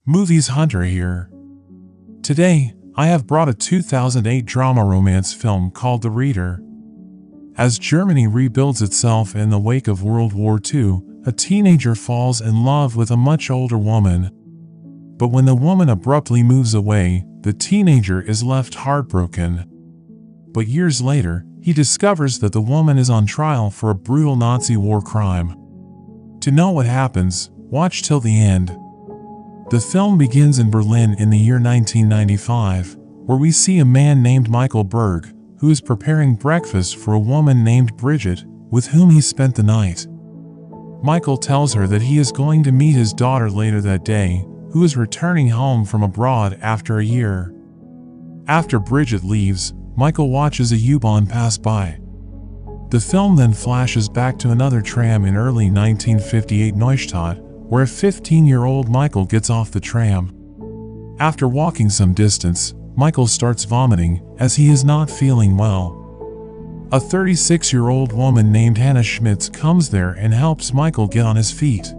Movies Hunter here. Today, I have brought a 2008 drama romance film called The Reader. As Germany rebuilds itself in the wake of World War II, a teenager falls in love with a much older woman. But when the woman abruptly moves away, the teenager is left heartbroken. But years later, he discovers that the woman is on trial for a brutal Nazi war crime. To know what happens, watch till the end. The film begins in Berlin in the year 1995, where we see a man named Michael Berg, who is preparing breakfast for a woman named Bridget, with whom he spent the night. Michael tells her that he is going to meet his daughter later that day, who is returning home from abroad after a year. After Bridget leaves, Michael watches a U-Bahn pass by. The film then flashes back to another tram in early 1958 Neustadt, where a 15-year-old Michael gets off the tram. After walking some distance, Michael starts vomiting, as he is not feeling well. A 36-year-old woman named Hannah Schmitz comes there and helps Michael get on his feet.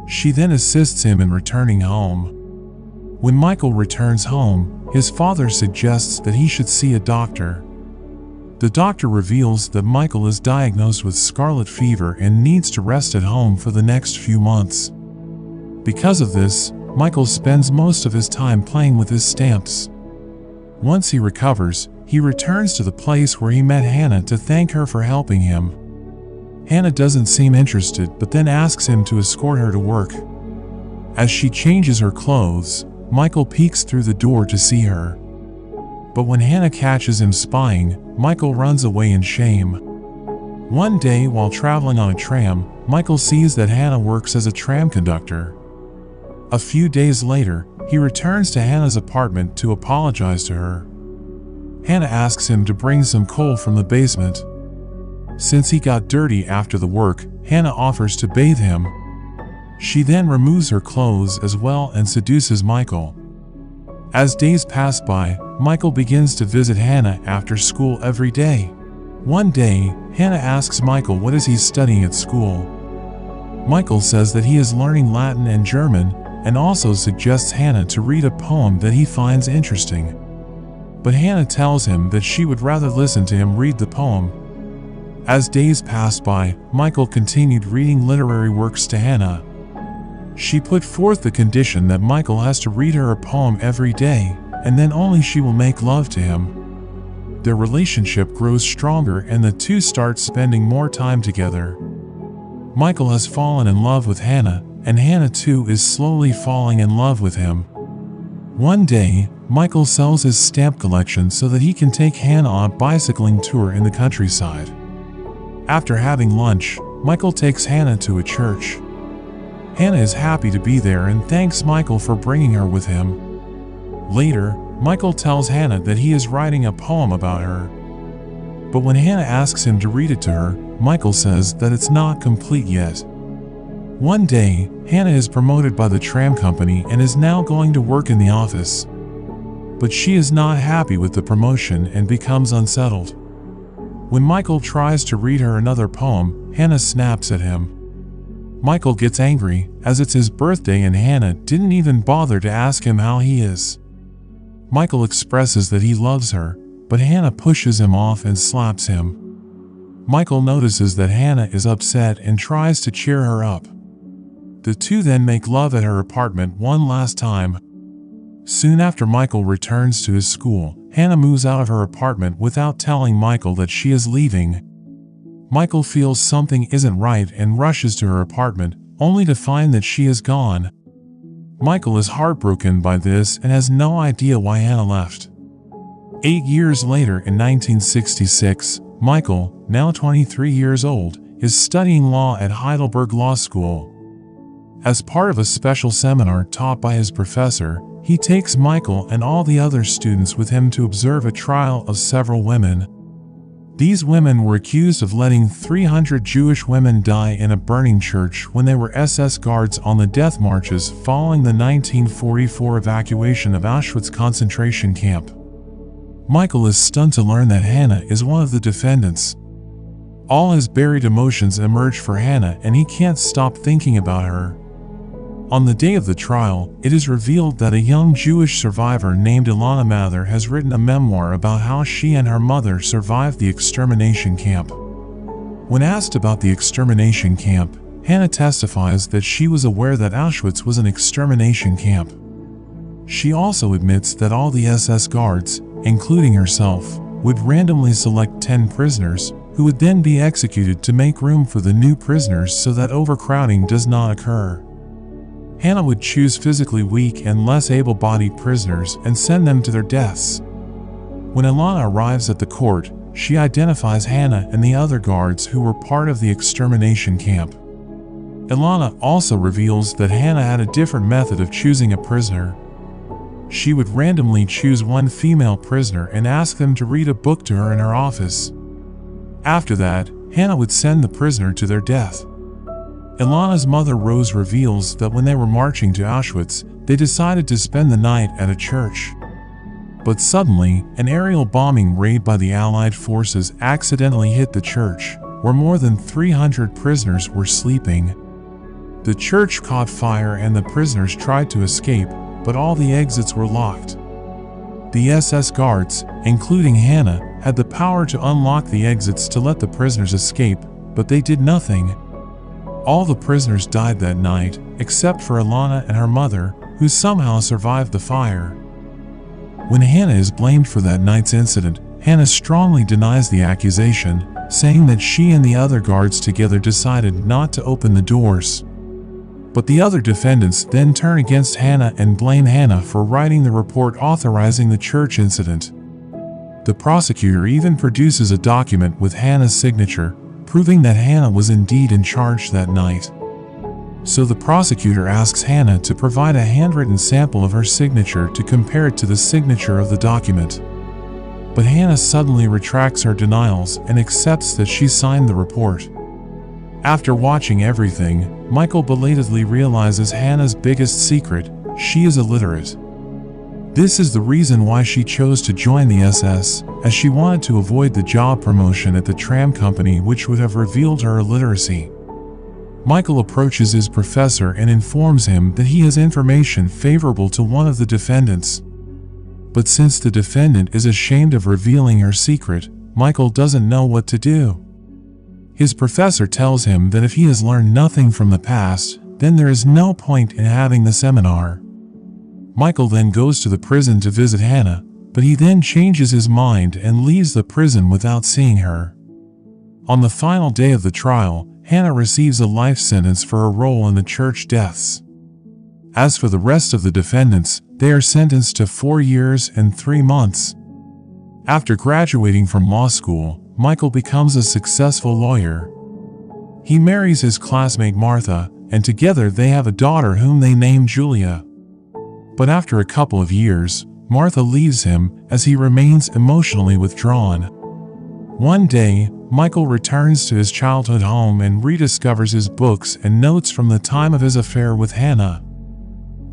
She then assists him in returning home. When Michael returns home, his father suggests that he should see a doctor. The doctor reveals that Michael is diagnosed with scarlet fever and needs to rest at home for the next few months. Because of this, Michael spends most of his time playing with his stamps. Once he recovers, he returns to the place where he met Hannah to thank her for helping him. Hannah doesn't seem interested but then asks him to escort her to work. As she changes her clothes, Michael peeks through the door to see her. But when Hannah catches him spying, Michael runs away in shame. One day while traveling on a tram, Michael sees that Hannah works as a tram conductor. A few days later, he returns to Hannah's apartment to apologize to her. Hannah asks him to bring some coal from the basement. Since he got dirty after the work, Hannah offers to bathe him. She then removes her clothes as well and seduces Michael. As days pass by, Michael begins to visit Hannah after school every day. One day, Hannah asks Michael what is he studying at school. Michael says that he is learning Latin and German, and also suggests Hannah to read a poem that he finds interesting. But Hannah tells him that she would rather listen to him read the poem. As days passed by, Michael continued reading literary works to Hannah. She put forth the condition that Michael has to read her a poem every day, and then only she will make love to him. Their relationship grows stronger and the two start spending more time together. Michael has fallen in love with Hannah, and Hannah too is slowly falling in love with him. One day, Michael sells his stamp collection so that he can take Hannah on a bicycling tour in the countryside. After having lunch, Michael takes Hannah to a church. Hannah is happy to be there and thanks Michael for bringing her with him. Later, Michael tells Hannah that he is writing a poem about her. But when Hannah asks him to read it to her, Michael says that it's not complete yet. One day, Hannah is promoted by the tram company and is now going to work in the office. But she is not happy with the promotion and becomes unsettled. When Michael tries to read her another poem, Hannah snaps at him. Michael gets angry, as it's his birthday and Hannah didn't even bother to ask him how he is. Michael expresses that he loves her, but Hannah pushes him off and slaps him. Michael notices that Hannah is upset and tries to cheer her up. The two then make love at her apartment one last time. Soon after Michael returns to his school, Hannah moves out of her apartment without telling Michael that she is leaving. Michael feels something isn't right and rushes to her apartment, only to find that she is gone. Michael is heartbroken by this and has no idea why Hannah left. 8 years later in 1966, Michael, now 23 years old, is studying law at Heidelberg Law School. As part of a special seminar taught by his professor, he takes Michael and all the other students with him to observe a trial of several women. These women were accused of letting 300 Jewish women die in a burning church when they were SS guards on the death marches following the 1944 evacuation of Auschwitz concentration camp. Michael is stunned to learn that Hannah is one of the defendants. All his buried emotions emerge for Hannah and he can't stop thinking about her. On the day of the trial, it is revealed that a young Jewish survivor named Ilana Mather has written a memoir about how she and her mother survived the extermination camp. When asked about the extermination camp, Hannah testifies that she was aware that Auschwitz was an extermination camp. She also admits that all the SS guards, including herself, would randomly select 10 prisoners, who would then be executed to make room for the new prisoners so that overcrowding does not occur. Hannah would choose physically weak and less able-bodied prisoners and send them to their deaths. When Ilana arrives at the court, she identifies Hannah and the other guards who were part of the extermination camp. Ilana also reveals that Hannah had a different method of choosing a prisoner. She would randomly choose one female prisoner and ask them to read a book to her in her office. After that, Hannah would send the prisoner to their death. Ilana's mother Rose reveals that when they were marching to Auschwitz, they decided to spend the night at a church. But suddenly, an aerial bombing raid by the Allied forces accidentally hit the church, where more than 300 prisoners were sleeping. The church caught fire and the prisoners tried to escape, but all the exits were locked. The SS guards, including Hannah, had the power to unlock the exits to let the prisoners escape, but they did nothing. All the prisoners died that night, except for Ilana and her mother, who somehow survived the fire. When Hannah is blamed for that night's incident, Hannah strongly denies the accusation, saying that she and the other guards together decided not to open the doors. But the other defendants then turn against Hannah and blame Hannah for writing the report authorizing the church incident. The prosecutor even produces a document with Hannah's signature, proving that Hannah was indeed in charge that night. So the prosecutor asks Hannah to provide a handwritten sample of her signature to compare it to the signature of the document. But Hannah suddenly retracts her denials and accepts that she signed the report. After watching everything, Michael belatedly realizes Hannah's biggest secret: she is illiterate. This is the reason why she chose to join the SS, as she wanted to avoid the job promotion at the tram company, which would have revealed her illiteracy. Michael approaches his professor and informs him that he has information favorable to one of the defendants. But since the defendant is ashamed of revealing her secret, Michael doesn't know what to do. His professor tells him that if he has learned nothing from the past, then there is no point in having the seminar. Michael then goes to the prison to visit Hannah, but he then changes his mind and leaves the prison without seeing her. On the final day of the trial, Hannah receives a life sentence for her role in the church deaths. As for the rest of the defendants, they are sentenced to 4 years and 3 months. After graduating from law school, Michael becomes a successful lawyer. He marries his classmate Martha, and together they have a daughter whom they name Julia. But after a couple of years, Martha leaves him as he remains emotionally withdrawn. One day, Michael returns to his childhood home and rediscovers his books and notes from the time of his affair with Hannah.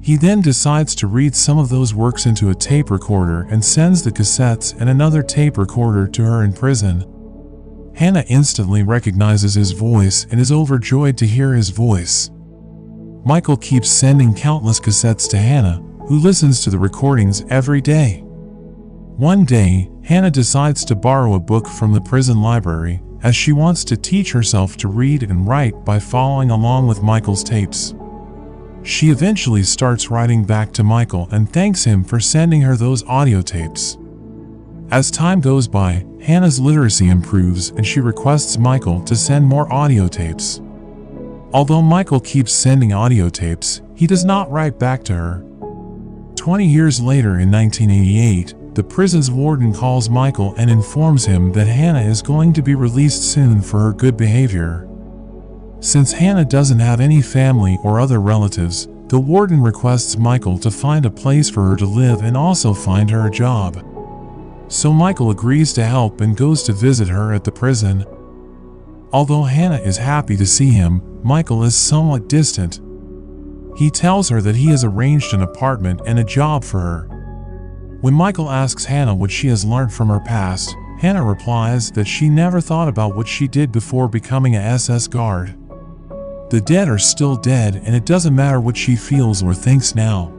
He then decides to read some of those works into a tape recorder and sends the cassettes and another tape recorder to her in prison. Hannah instantly recognizes his voice and is overjoyed to hear his voice. Michael keeps sending countless cassettes to Hannah, who listens to the recordings every day. One day, Hannah decides to borrow a book from the prison library, as she wants to teach herself to read and write by following along with Michael's tapes. She eventually starts writing back to Michael and thanks him for sending her those audio tapes. As time goes by, Hannah's literacy improves and she requests Michael to send more audio tapes. Although Michael keeps sending audio tapes, he does not write back to her. 20 years later in 1988, the prison's warden calls Michael and informs him that Hannah is going to be released soon for her good behavior. Since Hannah doesn't have any family or other relatives, the warden requests Michael to find a place for her to live and also find her a job. So Michael agrees to help and goes to visit her at the prison. Although Hannah is happy to see him, Michael is somewhat distant. He tells her that he has arranged an apartment and a job for her. When Michael asks Hannah what she has learned from her past, Hannah replies that she never thought about what she did before becoming a SS guard. The dead are still dead, and it doesn't matter what she feels or thinks now.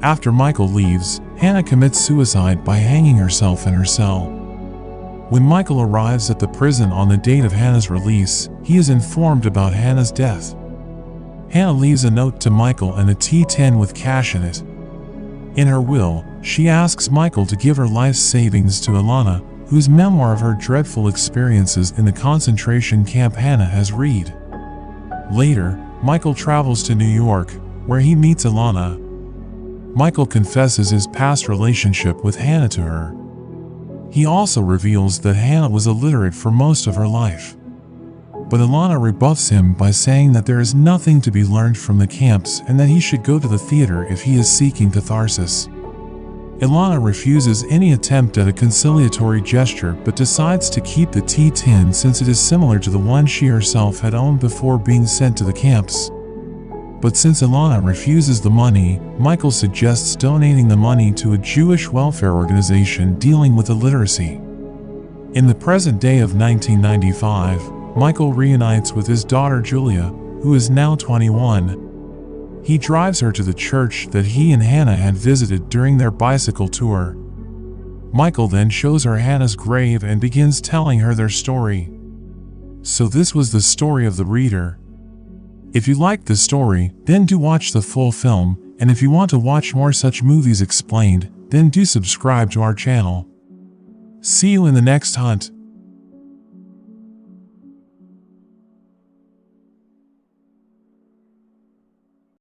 After Michael leaves, Hannah commits suicide by hanging herself in her cell. When Michael arrives at the prison on the date of Hannah's release, he is informed about Hannah's death. Hannah leaves a note to Michael and a T10 with cash in it. In her will, she asks Michael to give her life's savings to Alana, whose memoir of her dreadful experiences in the concentration camp Hannah has read. Later, Michael travels to New York, where he meets Alana. Michael confesses his past relationship with Hannah to her. He also reveals that Hannah was illiterate for most of her life. But Alana rebuffs him by saying that there is nothing to be learned from the camps and that he should go to the theater if he is seeking catharsis. Alana refuses any attempt at a conciliatory gesture but decides to keep the T10 since it is similar to the one she herself had owned before being sent to the camps. But since Alana refuses the money, Michael suggests donating the money to a Jewish welfare organization dealing with illiteracy. In the present day of 1995, Michael reunites with his daughter Julia, who is now 21. He drives her to the church that he and Hannah had visited during their bicycle tour. Michael then shows her Hannah's grave and begins telling her their story. So this was the story of the Reader. If you liked the story, then do watch the full film, and if you want to watch more such movies explained, then do subscribe to our channel. See you in the next hunt.